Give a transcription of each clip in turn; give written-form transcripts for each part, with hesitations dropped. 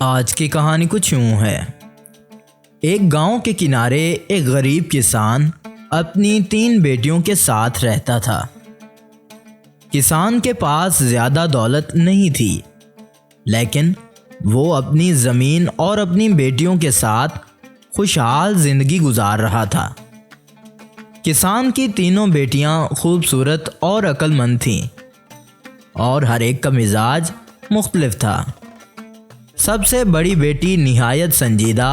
आज की कहानी कुछ यूं है। एक गांव के किनारे एक गरीब किसान अपनी 3 बेटियों के साथ रहता था। किसान के पास ज़्यादा दौलत नहीं थी, लेकिन वो अपनी ज़मीन और अपनी बेटियों के साथ खुशहाल ज़िंदगी गुजार रहा था। किसान की तीनों बेटियां खूबसूरत और अक्लमंद थीं और हर एक का मिजाज मुख्तलिफ था। सबसे बड़ी बेटी निहायत संजीदा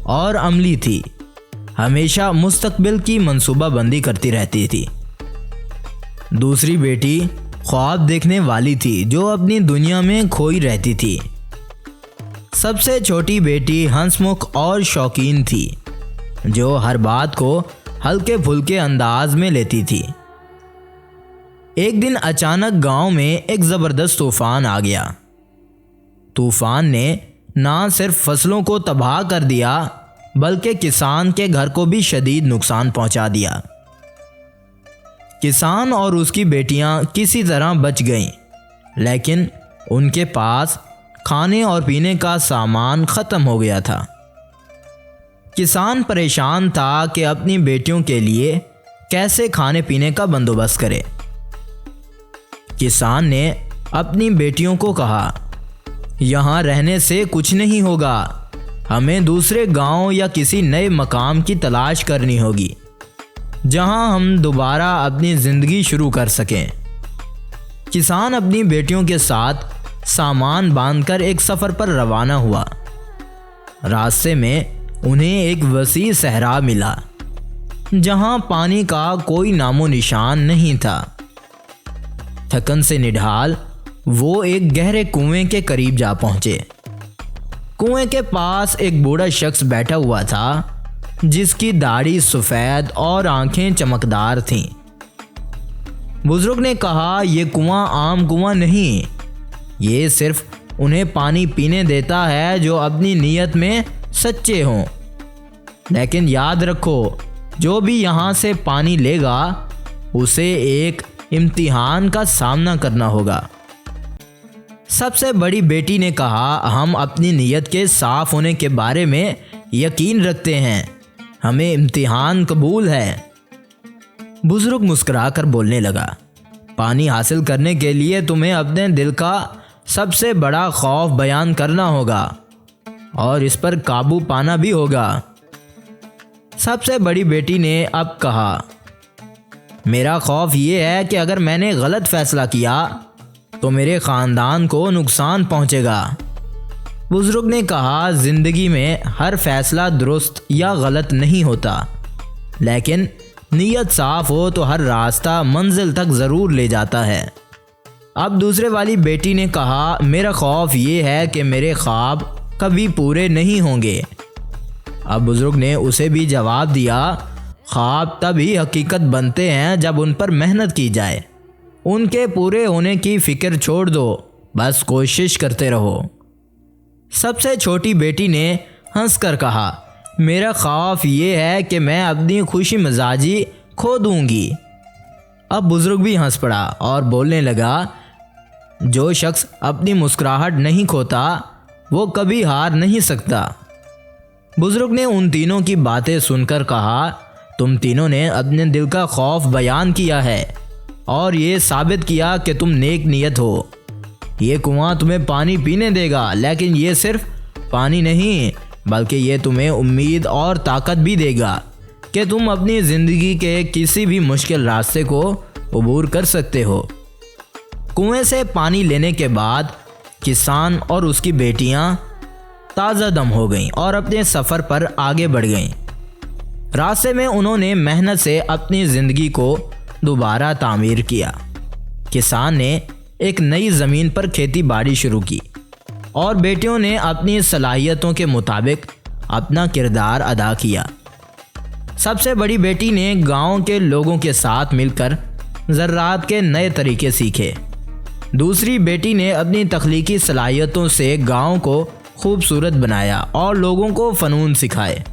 और अमली थी, हमेशा मुस्तकबिल की मंसूबाबंदी करती रहती थी। दूसरी बेटी ख्वाब देखने वाली थी, जो अपनी दुनिया में खोई रहती थी। सबसे छोटी बेटी हंसमुख और शौकीन थी, जो हर बात को हल्के फुल्के अंदाज में लेती थी। एक दिन अचानक गांव में एक ज़बरदस्त तूफान आ गया। तूफान ने ना सिर्फ फसलों को तबाह कर दिया, बल्कि किसान के घर को भी शदीद नुकसान पहुंचा दिया। किसान और उसकी बेटियां किसी तरह बच गईं, लेकिन उनके पास खाने और पीने का सामान ख़त्म हो गया था। किसान परेशान था कि अपनी बेटियों के लिए कैसे खाने पीने का बंदोबस्त करे। किसान ने अपनी बेटियों को कहा, यहाँ रहने से कुछ नहीं होगा, हमें दूसरे गांव या किसी नए मकाम की तलाश करनी होगी, जहां हम दोबारा अपनी ज़िंदगी शुरू कर सकें। किसान अपनी बेटियों के साथ सामान बांधकर एक सफ़र पर रवाना हुआ। रास्ते में उन्हें एक वसी सहरा मिला, जहां पानी का कोई नामो निशान नहीं था। थकन से निढाल वो एक गहरे कुएं के करीब जा पहुंचे। कुएं के पास एक बूढ़ा शख्स बैठा हुआ था, जिसकी दाढ़ी सफ़ेद और आंखें चमकदार थीं। बुजुर्ग ने कहा, ये कुआं आम कुआं नहीं, ये सिर्फ उन्हें पानी पीने देता है जो अपनी नीयत में सच्चे हों। लेकिन याद रखो, जो भी यहाँ से पानी लेगा उसे एक इम्तिहान का सामना करना होगा। सबसे बड़ी बेटी ने कहा, हम अपनी नीयत के साफ होने के बारे में यकीन रखते हैं, हमें इम्तिहान कबूल है। बुजुर्ग मुस्कुराकर बोलने लगा, पानी हासिल करने के लिए तुम्हें अपने दिल का सबसे बड़ा खौफ बयान करना होगा और इस पर काबू पाना भी होगा। सबसे बड़ी बेटी ने अब कहा, मेरा खौफ ये है कि अगर मैंने गलत फैसला किया तो मेरे ख़ानदान को नुकसान पहुंचेगा। बुजुर्ग ने कहा, ज़िंदगी में हर फैसला दुरुस्त या गलत नहीं होता, लेकिन नीयत साफ़ हो तो हर रास्ता मंजिल तक ज़रूर ले जाता है। अब दूसरे वाली बेटी ने कहा, मेरा खौफ ये है कि मेरे ख्वाब कभी पूरे नहीं होंगे। अब बुजुर्ग ने उसे भी जवाब दिया, ख्वाब तभी हकीकत बनते हैं जब उन पर मेहनत की जाए। उनके पूरे होने की फ़िक्र छोड़ दो, बस कोशिश करते रहो। सबसे छोटी बेटी ने हंसकर कहा, मेरा ख्वाफ ये है कि मैं अपनी खुशी मिजाजी खो दूंगी। अब बुजुर्ग भी हंस पड़ा और बोलने लगा, जो शख्स अपनी मुस्कुराहट नहीं खोता वो कभी हार नहीं सकता। बुजुर्ग ने उन तीनों की बातें सुनकर कहा, तुम तीनों ने अपने दिल का खौफ बयान किया है और ये साबित किया कि तुम नेक नीयत हो। ये कुआं तुम्हें पानी पीने देगा, लेकिन ये सिर्फ पानी नहीं, बल्कि ये तुम्हें उम्मीद और ताकत भी देगा कि तुम अपनी ज़िंदगी के किसी भी मुश्किल रास्ते को अबूर कर सकते हो। कुएं से पानी लेने के बाद किसान और उसकी बेटियां ताज़ा दम हो गईं और अपने सफ़र पर आगे बढ़ गईं। रास्ते में उन्होंने मेहनत से अपनी ज़िंदगी को दोबारा तामीर किया। किसान ने एक नई ज़मीन पर खेती बाड़ी शुरू की और बेटियों ने अपनी सलाहियतों के मुताबिक अपना किरदार अदा किया। सबसे बड़ी बेटी ने गांव के लोगों के साथ मिलकर ज़राअत के नए तरीके सीखे। दूसरी बेटी ने अपनी तख्लीकी सलाहियतों से गांव को खूबसूरत बनाया और लोगों को फ़नून सिखाए।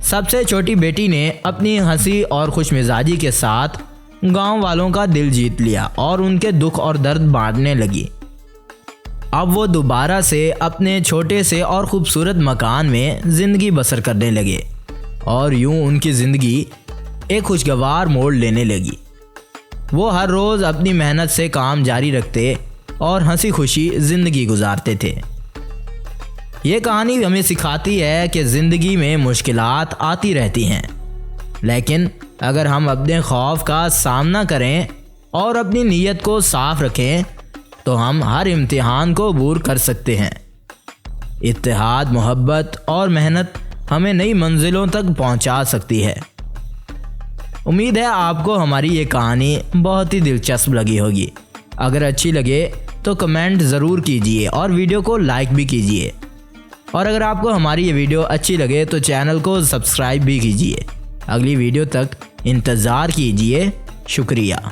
सबसे छोटी बेटी ने अपनी हंसी और खुशमिजाजी के साथ गांव वालों का दिल जीत लिया और उनके दुख और दर्द बांटने लगी। अब वो दोबारा से अपने छोटे से और ख़ूबसूरत मकान में ज़िंदगी बसर करने लगे और यूं उनकी ज़िंदगी एक खुशगवार मोड़ लेने लगी। वो हर रोज़ अपनी मेहनत से काम जारी रखते और हंसी खुशी ज़िंदगी गुजारते थे। ये कहानी हमें सिखाती है कि ज़िंदगी में मुश्किलात आती रहती हैं, लेकिन अगर हम अपने खौफ का सामना करें और अपनी नीयत को साफ रखें तो हम हर इम्तिहान को अबूर कर सकते हैं। इत्तेहाद, मोहब्बत और मेहनत हमें नई मंजिलों तक पहुंचा सकती है। उम्मीद है आपको हमारी ये कहानी बहुत ही दिलचस्प लगी होगी। अगर अच्छी लगे तो कमेंट ज़रूर कीजिए और वीडियो को लाइक भी कीजिए। और अगर आपको हमारी ये वीडियो अच्छी लगे तो चैनल को सब्सक्राइब भी कीजिए। अगली वीडियो तक इंतज़ार कीजिए। शुक्रिया।